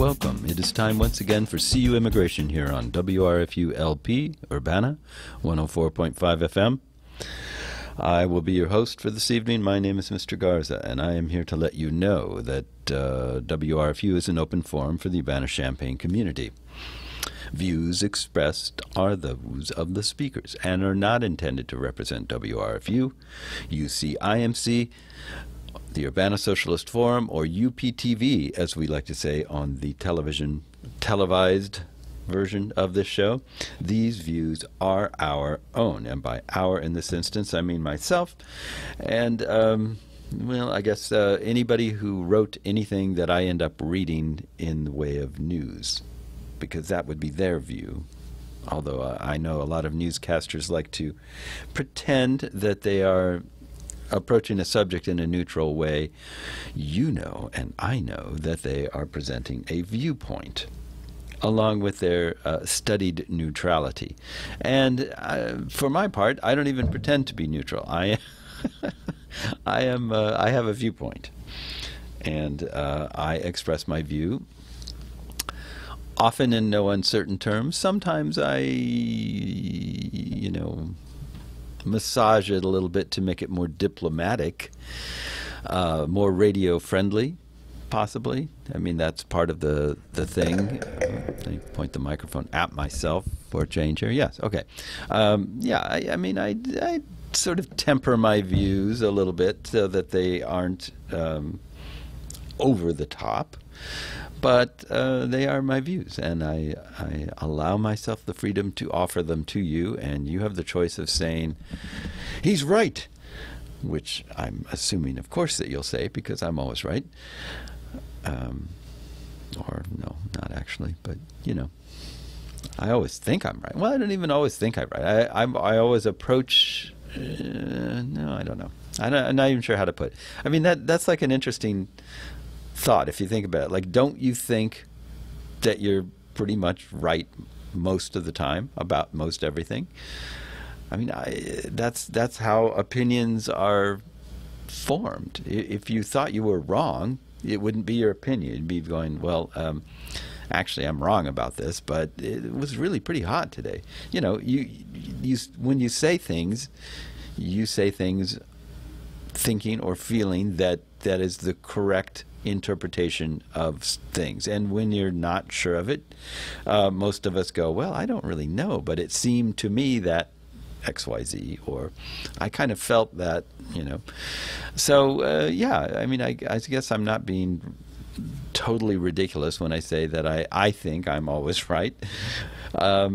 welcome. It is time once again for CU Immigration here on WRFU LP, Urbana, 104.5 FM. I will be your host for this evening. My name is Mr. Garza, and I am here to let you know that WRFU is an open forum for the Urbana-Champaign community. Views expressed are those of the speakers and are not intended to represent WRFU, UCIMC, the Urbana Socialist Forum, or UPTV, as we like to say on the televised version of this show. These views are our own, and by our in this instance I mean myself and well, I guess anybody who wrote anything that I end up reading in the way of news, because that would be their view. Although I know a lot of newscasters like to pretend that they are approaching a subject in a neutral way. You know, and I know, that they are presenting a viewpoint along with their studied neutrality. And for my part, I don't even pretend to be neutral. I have a viewpoint, and I express my view, often in no uncertain terms. Sometimes I, massage it a little bit to make it more diplomatic, more radio friendly, possibly. I mean, that's part of the thing. Let me point the microphone at myself for a change here. Yes, okay. Yeah, I mean, I sort of temper my views a little bit so that they aren't over the top. But they are my views, and I allow myself the freedom to offer them to you, and you have the choice of saying, he's right, which I'm assuming, of course, that you'll say, because I'm always right. Or, no, not actually, but, I always think I'm right. Well, I don't even always think I'm right. I always approach, no, I don't know. I'm not even sure how to put it. I mean, that's like an interesting thought, if you think about it. Like, don't you think that you're pretty much right most of the time about most everything? I mean, that's how opinions are formed. If you thought you were wrong, it wouldn't be your opinion. You'd be going, well, actually, I'm wrong about this, but it was really pretty hot today. When you say things thinking or feeling that is the correct interpretation of things. And when you're not sure of it, most of us go, well, I don't really know, but it seemed to me that XYZ, or I kind of felt that, So, yeah, I mean, I guess I'm not being totally ridiculous when I say that I think I'm always right. I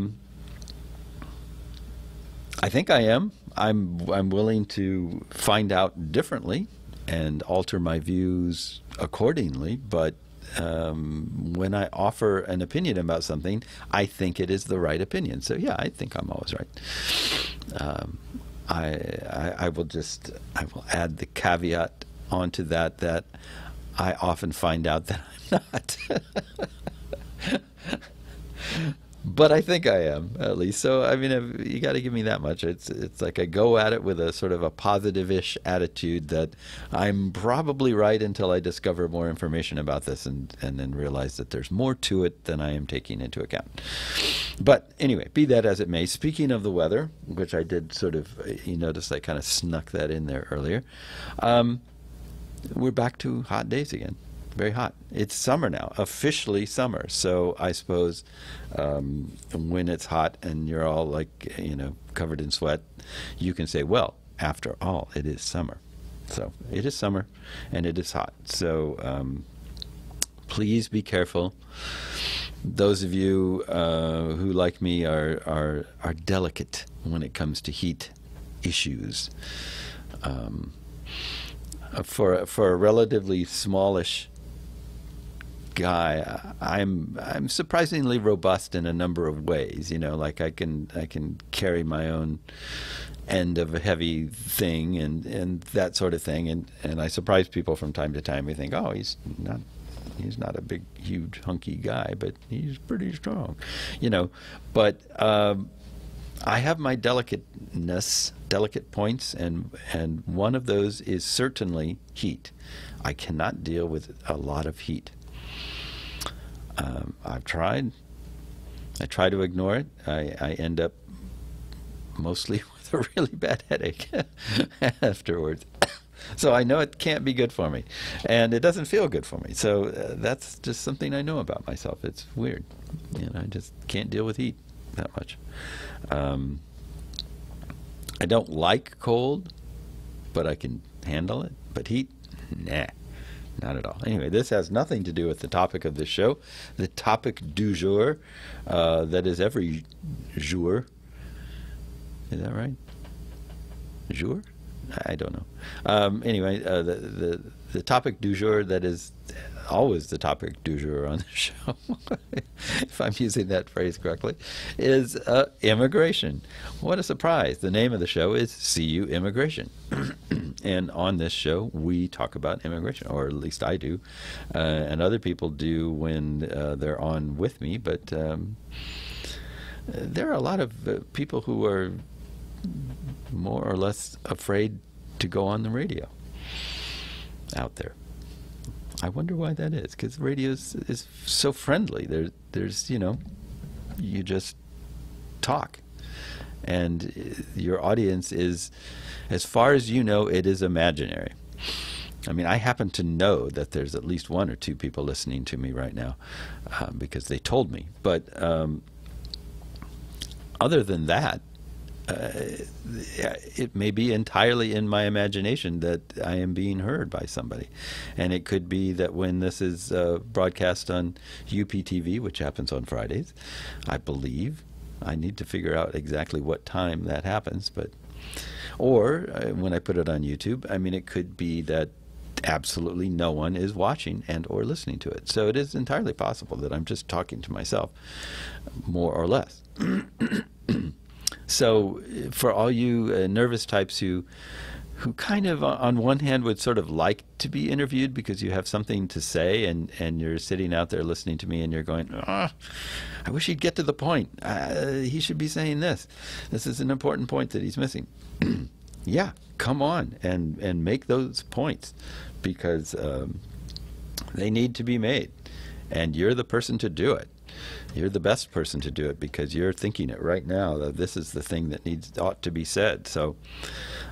think I am. I'm willing to find out differently and alter my views accordingly, but when I offer an opinion about something, I think it is the right opinion. So yeah, I think I'm always right. I will add the caveat onto that I often find out that I'm not. But I think I am, at least. So, I mean, you got to give me that much. It's like I go at it with a sort of a positive-ish attitude that I'm probably right until I discover more information about this and then realize that there's more to it than I am taking into account. But anyway, be that as it may, speaking of the weather, which I did sort of, you notice I kind of snuck that in there earlier, we're back to hot days again. Very hot. It's summer now, officially summer. So I suppose when it's hot and you're all like, covered in sweat, you can say, well, after all, it is summer. So it is summer and it is hot. So please be careful. Those of you who, like me, are delicate when it comes to heat issues. For a relatively smallish guy, I'm surprisingly robust in a number of ways. Like I can carry my own end of a heavy thing and that sort of thing, and I surprise people from time to time. We think, oh, he's not a big, huge, hunky guy, but he's pretty strong, But I have my delicate points, and one of those is certainly heat. I cannot deal with a lot of heat. I've tried. I try to ignore it. I end up mostly with a really bad headache afterwards. So I know it can't be good for me, and it doesn't feel good for me. So that's just something I know about myself. It's weird. I just can't deal with heat that much. I don't like cold, but I can handle it. But heat, nah, not at all. Anyway, this has nothing to do with the topic of this show. The topic du jour, that is every jour. Is that right? Jour? I don't know. Anyway, the topic du jour that is always the topic du jour on the show, if I'm using that phrase correctly, is immigration. What a surprise. The name of the show is CU Immigration. And on this show, we talk about immigration, or at least I do, and other people do when they're on with me, but there are a lot of people who are more or less afraid to go on the radio out there. I wonder why that is, because radio is so friendly. There's you just talk, and your audience is, as far as you know, it is imaginary. I mean, I happen to know that there's at least one or two people listening to me right now because they told me. But other than that, it may be entirely in my imagination that I am being heard by somebody. And it could be that when this is broadcast on UPTV, which happens on Fridays, I believe. I need to figure out exactly what time that happens. Or when I put it on YouTube, I mean, it could be that absolutely no one is watching and or listening to it. So it is entirely possible that I'm just talking to myself, more or less. So for all you nervous types who kind of on one hand would sort of like to be interviewed because you have something to say, and you're sitting out there listening to me and you're going, I wish he'd get to the point. He should be saying this. This is an important point that he's missing. Yeah, come on and make those points, because they need to be made, and you're the person to do it. You're the best person to do it because you're thinking it right now, that this is the thing that ought to be said. So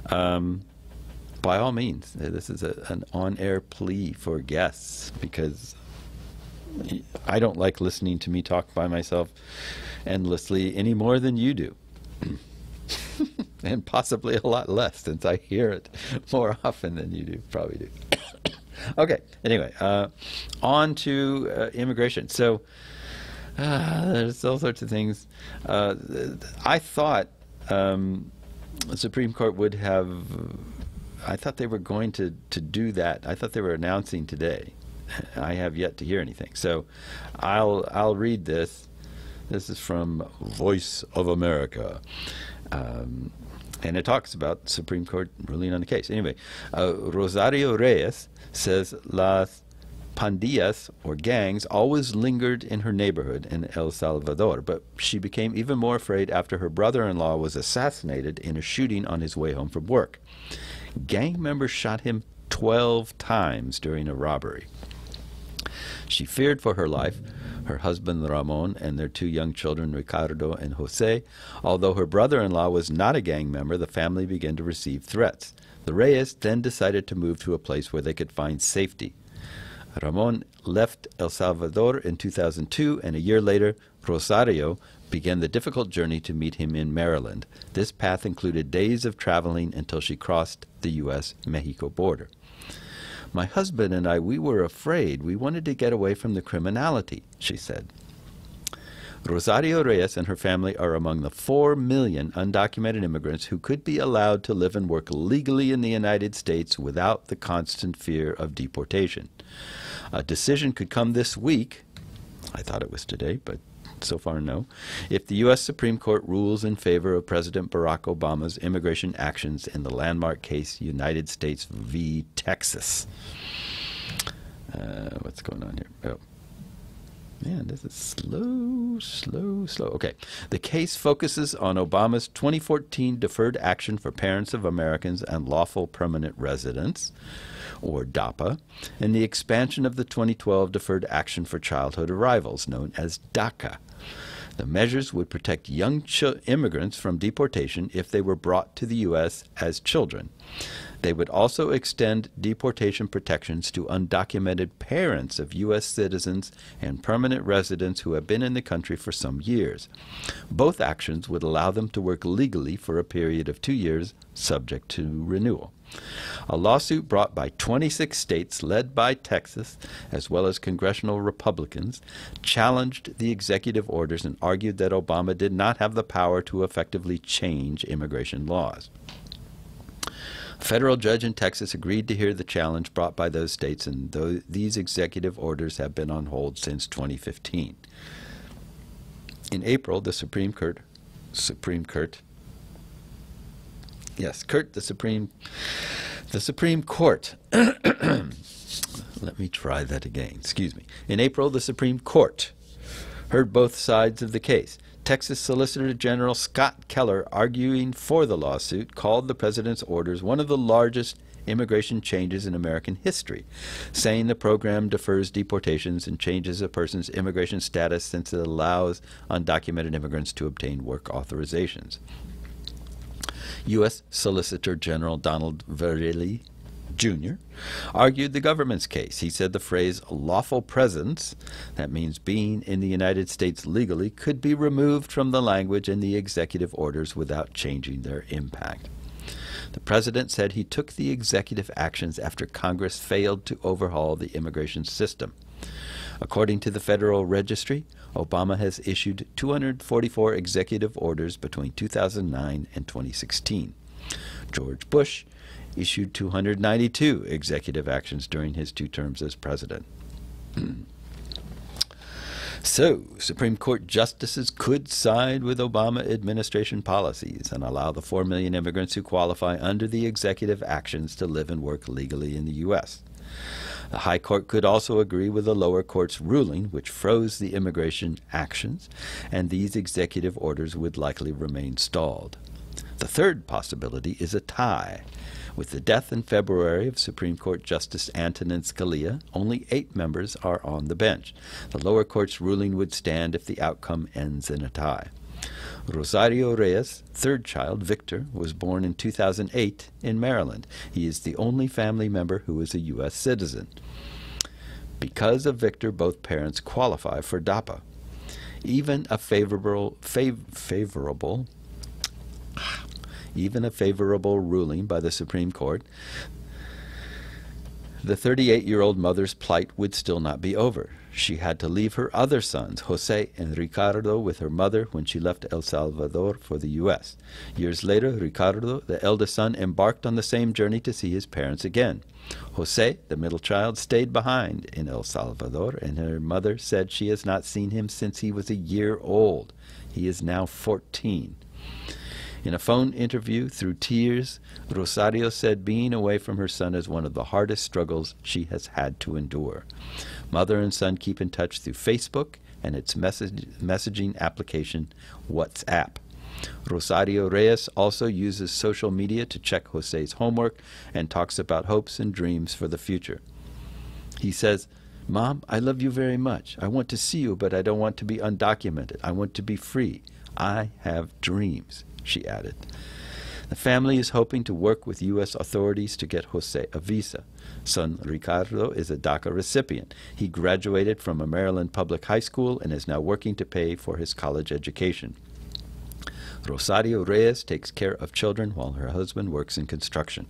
by all means, this is an on-air plea for guests, because I don't like listening to me talk by myself endlessly any more than you do. And possibly a lot less, since I hear it more often than you do, probably do. Okay, anyway, on to immigration. So there's all sorts of things. I thought the Supreme Court would have, I thought they were going to do that. I thought they were announcing today. I have yet to hear anything. So I'll read this. This is from Voice of America. And it talks about Supreme Court ruling on the case. Anyway, Rosario Reyes says las pandillas, or gangs, always lingered in her neighborhood in El Salvador, but she became even more afraid after her brother-in-law was assassinated in a shooting on his way home from work. Gang members shot him 12 times during a robbery. She feared for her life, her husband Ramon, and their two young children Ricardo and Jose. Although her brother-in-law was not a gang member, the family began to receive threats. The Reyes then decided to move to a place where they could find safety. Ramon left El Salvador in 2002, and a year later, Rosario began the difficult journey to meet him in Maryland. This path included days of traveling until she crossed the U.S.-Mexico border. My husband and I, we were afraid. We wanted to get away from the criminality, she said. Rosario Reyes and her family are among the 4 million undocumented immigrants who could be allowed to live and work legally in the United States without the constant fear of deportation. A decision could come this week. I thought it was today, but so far no. If the U.S. Supreme Court rules in favor of President Barack Obama's immigration actions in the landmark case United States v. Texas. What's going on here? Oh. Man, this is slow. Okay. The case focuses on Obama's 2014 Deferred Action for Parents of Americans and Lawful Permanent Residents, or DAPA, and the expansion of the 2012 Deferred Action for Childhood Arrivals, known as DACA. The measures would protect young immigrants from deportation if they were brought to the U.S. as children. They would also extend deportation protections to undocumented parents of U.S. citizens and permanent residents who have been in the country for some years. Both actions would allow them to work legally for a period of 2 years, subject to renewal. A lawsuit brought by 26 states, led by Texas, as well as congressional Republicans, challenged the executive orders and argued that Obama did not have the power to effectively change immigration laws. A federal judge in Texas agreed to hear the challenge brought by those states, and these executive orders have been on hold since 2015. In April, the Supreme Court let me try that again. Excuse me. In April, the Supreme Court heard both sides of the case. Texas Solicitor General Scott Keller, arguing for the lawsuit, called the president's orders one of the largest immigration changes in American history, saying the program defers deportations and changes a person's immigration status since it allows undocumented immigrants to obtain work authorizations. U.S. Solicitor General Donald Verrilli, Jr., argued the government's case. He said the phrase lawful presence, that means being in the United States legally, could be removed from the language in the executive orders without changing their impact. The president said he took the executive actions after Congress failed to overhaul the immigration system. According to the Federal Registry, Obama has issued 244 executive orders between 2009 and 2016. George Bush issued 292 executive actions during his 2 terms as president. So, Supreme Court justices could side with Obama administration policies and allow the 4 million immigrants who qualify under the executive actions to live and work legally in the U.S. The High Court could also agree with the lower court's ruling, which froze the immigration actions, and these executive orders would likely remain stalled. The third possibility is a tie. With the death in February of Supreme Court Justice Antonin Scalia, only 8 members are on the bench. The lower court's ruling would stand if the outcome ends in a tie. Rosario Reyes' third child, Victor, was born in 2008 in Maryland. He is the only family member who is a U.S. citizen. Because of Victor, both parents qualify for DAPA. Even a favorable ruling by the Supreme Court, the 38-year-old mother's plight would still not be over. She had to leave her other sons, Jose and Ricardo, with her mother when she left El Salvador for the U.S. Years later, Ricardo, the eldest son, embarked on the same journey to see his parents again. Jose, the middle child, stayed behind in El Salvador, and her mother said she has not seen him since he was a year old. He is now 14. In a phone interview, through tears, Rosario said being away from her son is one of the hardest struggles she has had to endure. Mother and son keep in touch through Facebook and its messaging application, WhatsApp. Rosario Reyes also uses social media to check Jose's homework and talks about hopes and dreams for the future. He says, "Mom, I love you very much. I want to see you, but I don't want to be undocumented. I want to be free. I have dreams," she added. The family is hoping to work with U.S. authorities to get Jose a visa. Son Ricardo is a DACA recipient. He graduated from a Maryland public high school and is now working to pay for his college education. Rosario Reyes takes care of children while her husband works in construction.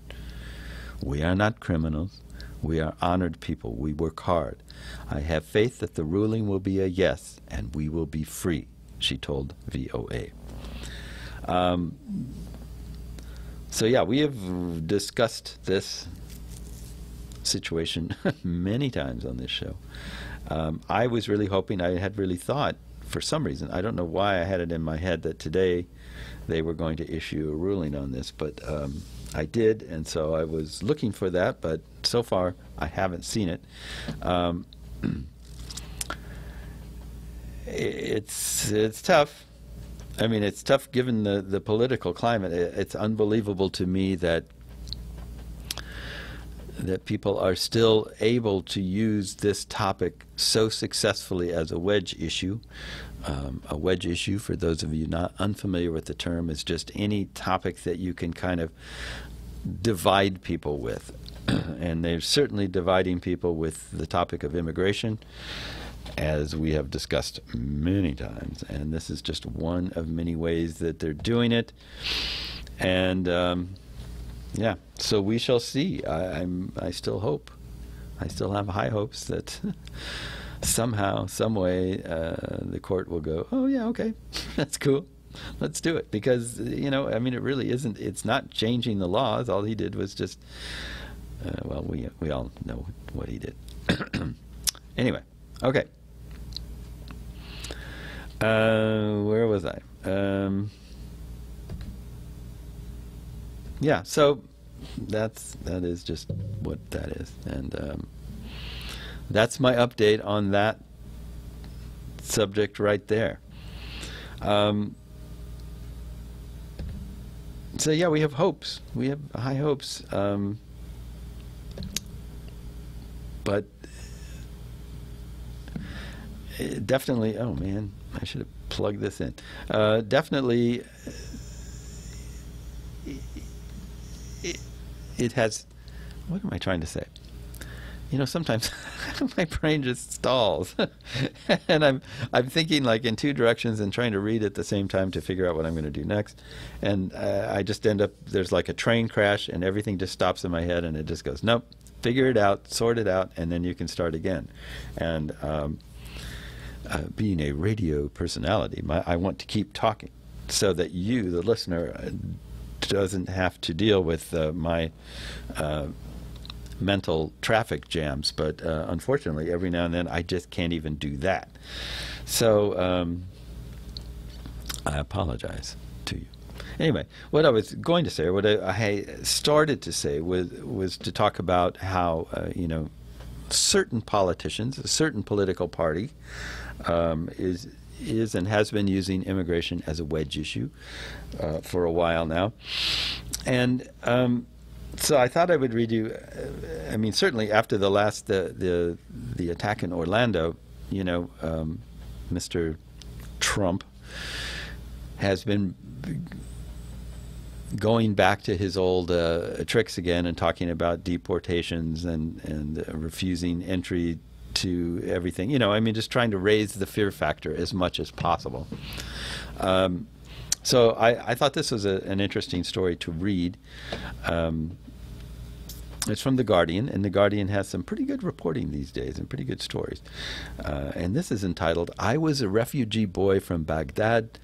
"We are not criminals. We are honored people. We work hard. I have faith that the ruling will be a yes and we will be free," she told VOA. So yeah, we have discussed this situation many times on this show. I was really hoping, I had really thought, for some reason, I don't know why I had it in my head that today they were going to issue a ruling on this, but I did, and so I was looking for that, but so far I haven't seen it. It's tough. I mean, it's tough given the political climate. It's unbelievable to me that that people are still able to use this topic so successfully as a wedge issue. A wedge issue, for those of you not unfamiliar with the term, is just any topic that you can kind of divide people with. And they're certainly dividing people with the topic of immigration, as we have discussed many times. And this is just one of many ways that they're doing it. And yeah, so we shall see. I still hope. I still have high hopes that somehow, some way, the court will go, oh yeah, okay, that's cool. Let's do it. Because, you know, I mean, it really isn't, it's not changing the laws. All he did was just, well, we all know what he did. Anyway, okay. Where was I? Yeah, so that is just what that is. And that's my update on that subject right there. So yeah, we have hopes. We have high hopes. But definitely, oh man, I should have plugged this in. Definitely, it has, what am I trying to say? You know, sometimes my brain just stalls, and I'm thinking like in two directions and trying to read at the same time to figure out what I'm going to do next, and I just end up, there's like a train crash and everything just stops in my head and it just goes, nope, figure it out, sort it out, and then you can start again. And being a radio personality, I want to keep talking so that you, the listener, doesn't have to deal with my mental traffic jams, but unfortunately every now and then I just can't even do that. So I apologize to you. Anyway, what I was going to say, or what I started to say, was to talk about how you know, certain politicians, a certain political party is and has been using immigration as a wedge issue for a while now. And so I thought I would read you, I mean, certainly after the last, the attack in Orlando, you know, Mr. Trump has been going back to his old tricks again and talking about deportations and refusing entry to everything. You know, I mean, just trying to raise the fear factor as much as possible. So I thought this was an interesting story to read. It's from The Guardian, and The Guardian has some pretty good reporting these days and pretty good stories. And this is entitled, "I Was a Refugee Boy from Baghdad.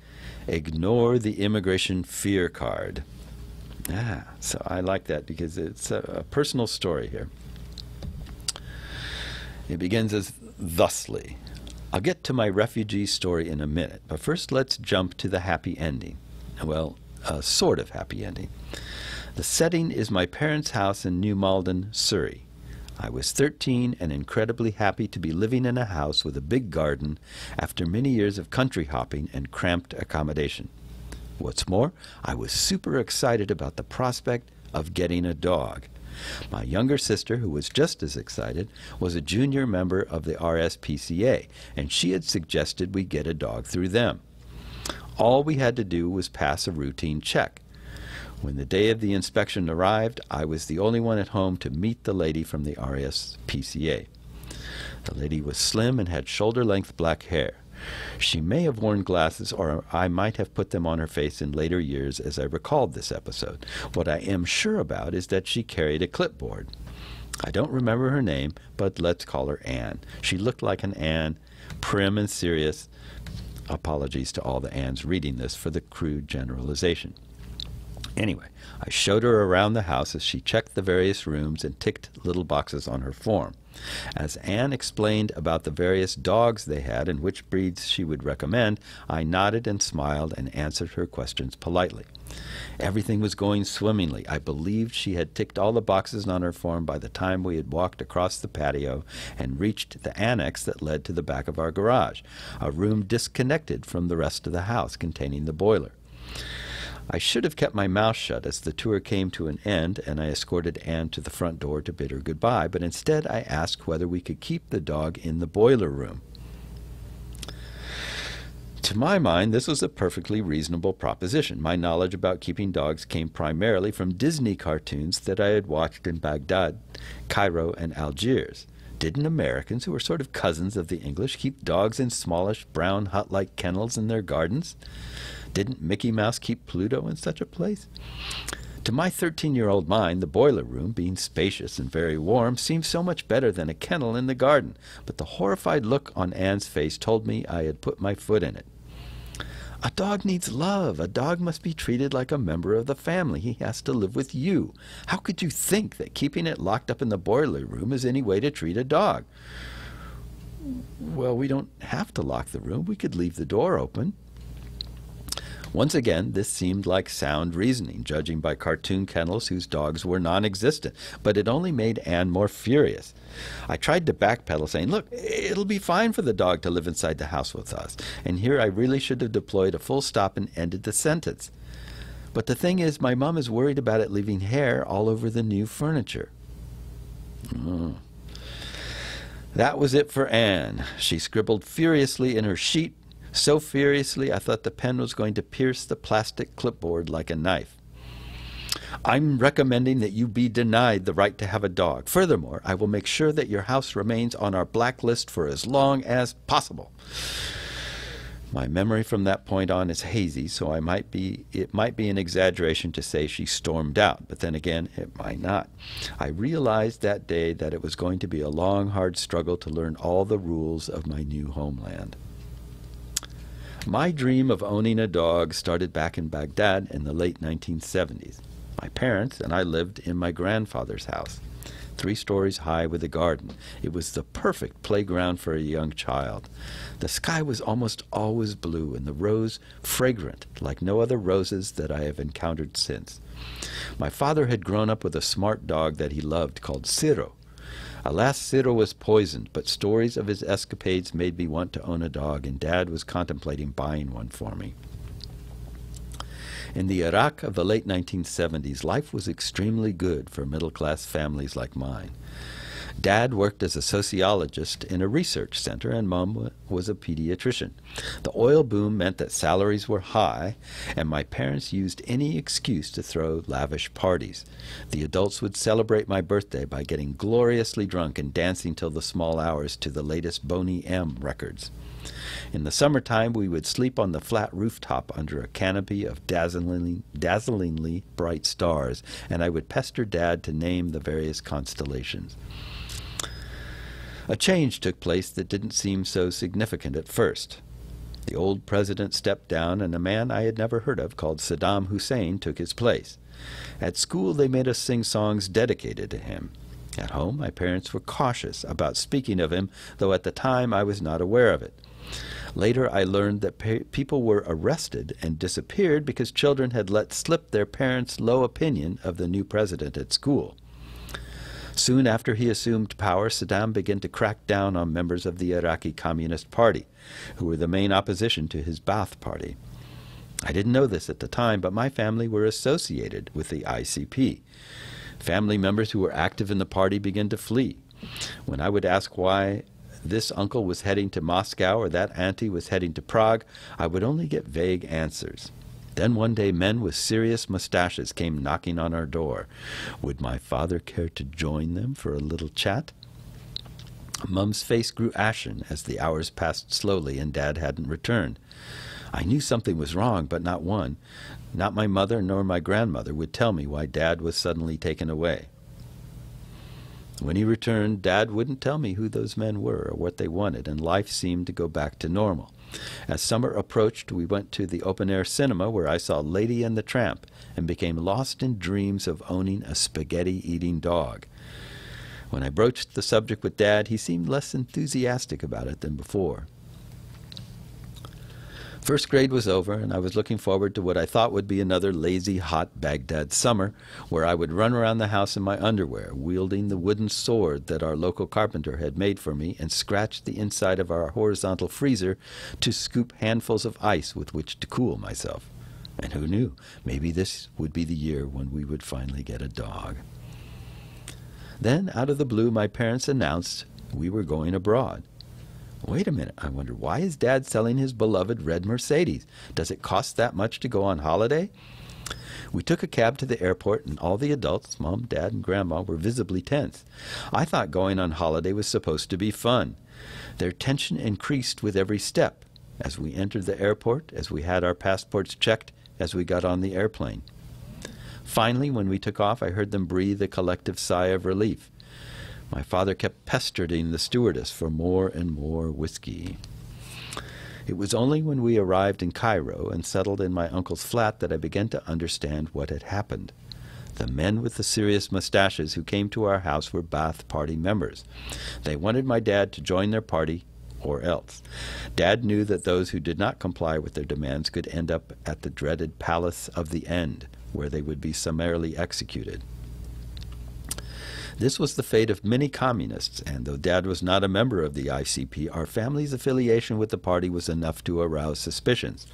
Ignore the Immigration Fear Card." So I like that because it's a personal story here. It begins as thusly. I'll get to my refugee story in a minute, but first let's jump to the happy ending. Well, a sort of happy ending. The setting is my parents' house in New Malden, Surrey. I was 13 and incredibly happy to be living in a house with a big garden after many years of country hopping and cramped accommodation. What's more, I was super excited about the prospect of getting a dog. My younger sister, who was just as excited, was a junior member of the RSPCA, and she had suggested we get a dog through them. All we had to do was pass a routine check. When the day of the inspection arrived, I was the only one at home to meet the lady from the RSPCA. The lady was slim and had shoulder-length black hair. She may have worn glasses, or I might have put them on her face in later years as I recalled this episode. What I am sure about is that she carried a clipboard. I don't remember her name, but let's call her Anne. She looked like an Anne, prim and serious. Apologies to all the Annes reading this for the crude generalization. Anyway, I showed her around the house as she checked the various rooms and ticked little boxes on her form. As Anne explained about the various dogs they had and which breeds she would recommend, I nodded and smiled and answered her questions politely. Everything was going swimmingly. I believed she had ticked all the boxes on her form by the time we had walked across the patio and reached the annex that led to the back of our garage, a room disconnected from the rest of the house containing the boiler. I should have kept my mouth shut as the tour came to an end and I escorted Anne to the front door to bid her goodbye, but instead I asked whether we could keep the dog in the boiler room. To my mind, this was a perfectly reasonable proposition. My knowledge about keeping dogs came primarily from Disney cartoons that I had watched in Baghdad, Cairo, and Algiers. Didn't Americans, who were sort of cousins of the English, keep dogs in smallish, brown, hut-like kennels in their gardens? Didn't Mickey Mouse keep Pluto in such a place? To my 13-year-old mind, the boiler room, being spacious and very warm, seemed so much better than a kennel in the garden, but the horrified look on Anne's face told me I had put my foot in it. A dog needs love. A dog must be treated like a member of the family. He has to live with you. How could you think that keeping it locked up in the boiler room is any way to treat a dog? Well, we don't have to lock the room. We could leave the door open. Once again, this seemed like sound reasoning, judging by cartoon kennels whose dogs were non-existent, but it only made Anne more furious. I tried to backpedal, saying, look, it'll be fine for the dog to live inside the house with us. And here I really should have deployed a full stop and ended the sentence. But the thing is, my mom is worried about it leaving hair all over the new furniture. That was it for Anne. She scribbled furiously in her sheet, so furiously I thought the pen was going to pierce the plastic clipboard like a knife. I'm recommending that you be denied the right to have a dog. Furthermore, I will make sure that your house remains on our blacklist for as long as possible. My memory from that point on is hazy, so it might be an exaggeration to say she stormed out, but then again, it might not. I realized that day that it was going to be a long, hard struggle to learn all the rules of my new homeland. My dream of owning a dog started back in Baghdad in the late 1970s. My parents and I lived in my grandfather's house, 3 stories high with a garden. It was the perfect playground for a young child. The sky was almost always blue and the rose fragrant like no other roses that I have encountered since. My father had grown up with a smart dog that he loved called Ciro. Alas, Ciro was poisoned, but stories of his escapades made me want to own a dog, and Dad was contemplating buying one for me. In the Iraq of the late 1970s, life was extremely good for middle-class families like mine. Dad worked as a sociologist in a research center, and Mom was a pediatrician. The oil boom meant that salaries were high, and my parents used any excuse to throw lavish parties. The adults would celebrate my birthday by getting gloriously drunk and dancing till the small hours to the latest Boney M records. In the summertime, we would sleep on the flat rooftop under a canopy of dazzlingly bright stars, and I would pester Dad to name the various constellations. A change took place that didn't seem so significant at first. The old president stepped down, and a man I had never heard of called Saddam Hussein took his place. At school, they made us sing songs dedicated to him. At home, my parents were cautious about speaking of him, though at the time I was not aware of it. Later, I learned that people were arrested and disappeared because children had let slip their parents' low opinion of the new president at school. Soon after he assumed power, Saddam began to crack down on members of the Iraqi Communist Party, who were the main opposition to his Ba'ath Party. I didn't know this at the time, but my family were associated with the ICP. Family members who were active in the party began to flee. When I would ask why this uncle was heading to Moscow or that auntie was heading to Prague, I would only get vague answers. Then one day men with serious mustaches came knocking on our door. Would my father care to join them for a little chat? Mum's face grew ashen as the hours passed slowly and Dad hadn't returned. I knew something was wrong, but not my mother nor my grandmother would tell me why Dad was suddenly taken away. When he returned, Dad wouldn't tell me who those men were or what they wanted, and life seemed to go back to normal. As summer approached, we went to the open-air cinema where I saw Lady and the Tramp and became lost in dreams of owning a spaghetti-eating dog. When I broached the subject with Dad, he seemed less enthusiastic about it than before. First grade was over, and I was looking forward to what I thought would be another lazy, hot Baghdad summer, where I would run around the house in my underwear, wielding the wooden sword that our local carpenter had made for me, and scratch the inside of our horizontal freezer to scoop handfuls of ice with which to cool myself. And who knew? Maybe this would be the year when we would finally get a dog. Then, out of the blue, my parents announced we were going abroad. Wait a minute, I wondered, why is Dad selling his beloved red Mercedes? Does it cost that much to go on holiday? We took a cab to the airport, and all the adults, Mom, Dad, and Grandma, were visibly tense. I thought going on holiday was supposed to be fun. Their tension increased with every step as we entered the airport, as we had our passports checked, as we got on the airplane. Finally, when we took off, I heard them breathe a collective sigh of relief. My father kept pestering the stewardess for more and more whiskey. It was only when we arrived in Cairo and settled in my uncle's flat that I began to understand what had happened. The men with the serious mustaches who came to our house were Ba'ath Party members. They wanted my dad to join their party or else. Dad knew that those who did not comply with their demands could end up at the dreaded Palace of the End, where they would be summarily executed. This was the fate of many communists, and though Dad was not a member of the ICP, our family's affiliation with the party was enough to arouse suspicions.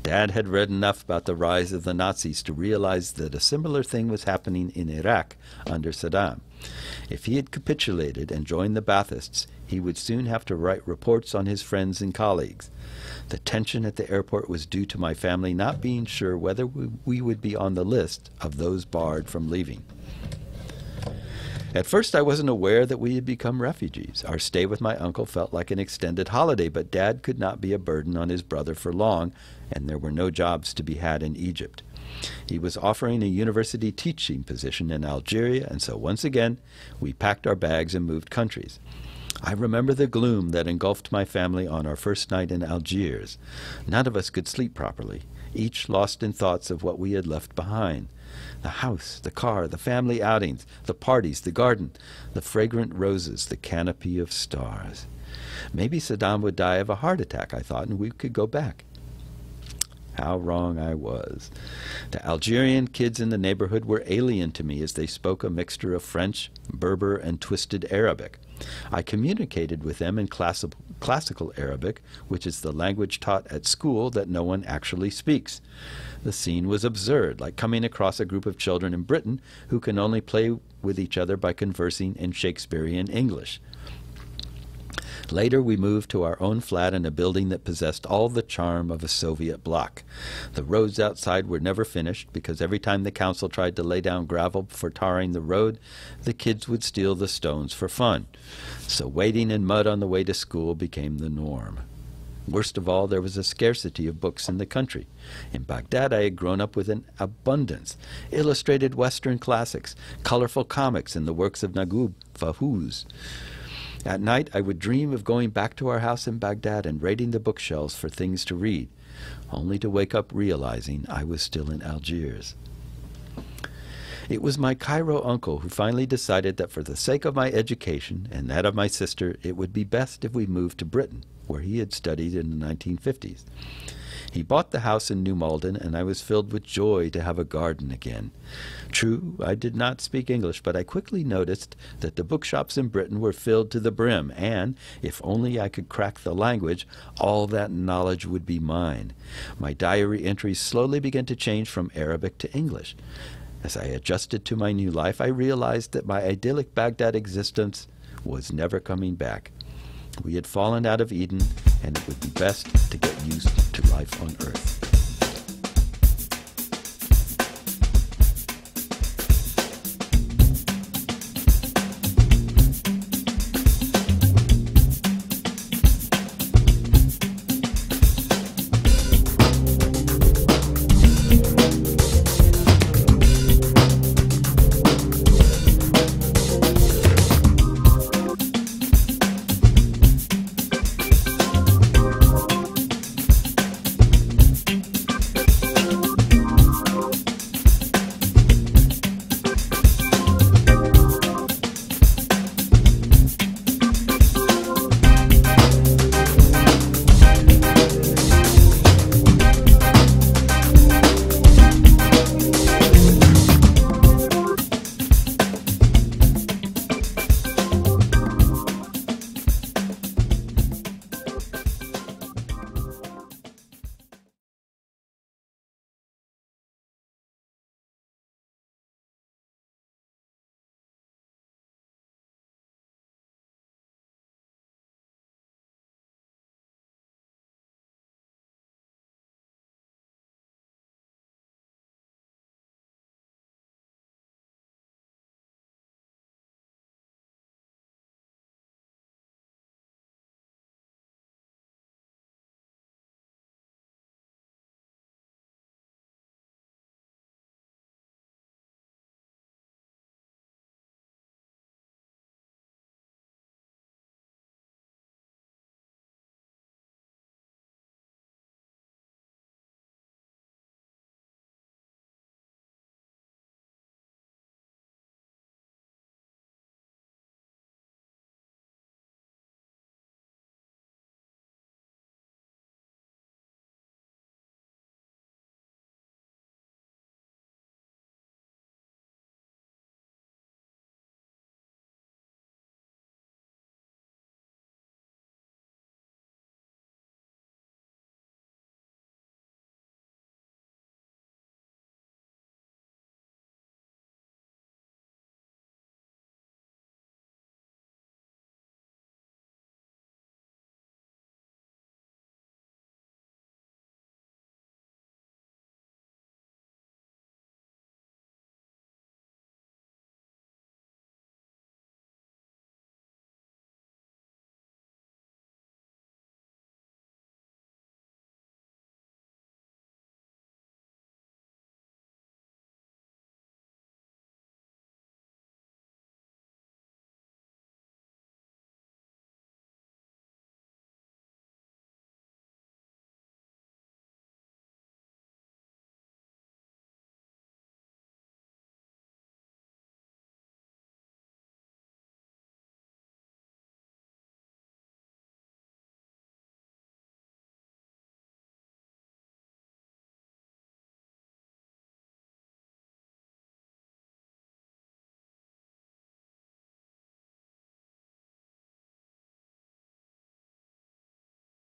Dad had read enough about the rise of the Nazis to realize that a similar thing was happening in Iraq under Saddam. If he had capitulated and joined the Baathists, he would soon have to write reports on his friends and colleagues. The tension at the airport was due to my family not being sure whether we would be on the list of those barred from leaving. At first, I wasn't aware that we had become refugees. Our stay with my uncle felt like an extended holiday, but Dad could not be a burden on his brother for long, and there were no jobs to be had in Egypt. He was offering a university teaching position in Algeria, and so once again, we packed our bags and moved countries. I remember the gloom that engulfed my family on our first night in Algiers. None of us could sleep properly, each lost in thoughts of what we had left behind. The house, the car, the family outings, the parties, the garden, the fragrant roses, the canopy of stars. Maybe Saddam would die of a heart attack, I thought, and we could go back. How wrong I was. The Algerian kids in the neighborhood were alien to me as they spoke a mixture of French, Berber, and twisted Arabic. I communicated with them in classical Arabic, which is the language taught at school that no one actually speaks. The scene was absurd, like coming across a group of children in Britain who can only play with each other by conversing in Shakespearean English. Later, we moved to our own flat in a building that possessed all the charm of a Soviet bloc. The roads outside were never finished because every time the council tried to lay down gravel for tarring the road, the kids would steal the stones for fun. So wading in mud on the way to school became the norm. Worst of all, there was a scarcity of books in the country. In Baghdad, I had grown up with an abundance. Illustrated Western classics, colorful comics, and the works of Naguib Fahuz. At night, I would dream of going back to our house in Baghdad and raiding the bookshelves for things to read, only to wake up realizing I was still in Algiers. It was my Cairo uncle who finally decided that for the sake of my education and that of my sister, it would be best if we moved to Britain, where he had studied in the 1950s. He bought the house in New Malden, and I was filled with joy to have a garden again. True, I did not speak English, but I quickly noticed that the bookshops in Britain were filled to the brim, and, if only I could crack the language, all that knowledge would be mine. My diary entries slowly began to change from Arabic to English. As I adjusted to my new life, I realized that my idyllic Baghdad existence was never coming back. We had fallen out of Eden, and it would be best to get used to life on Earth.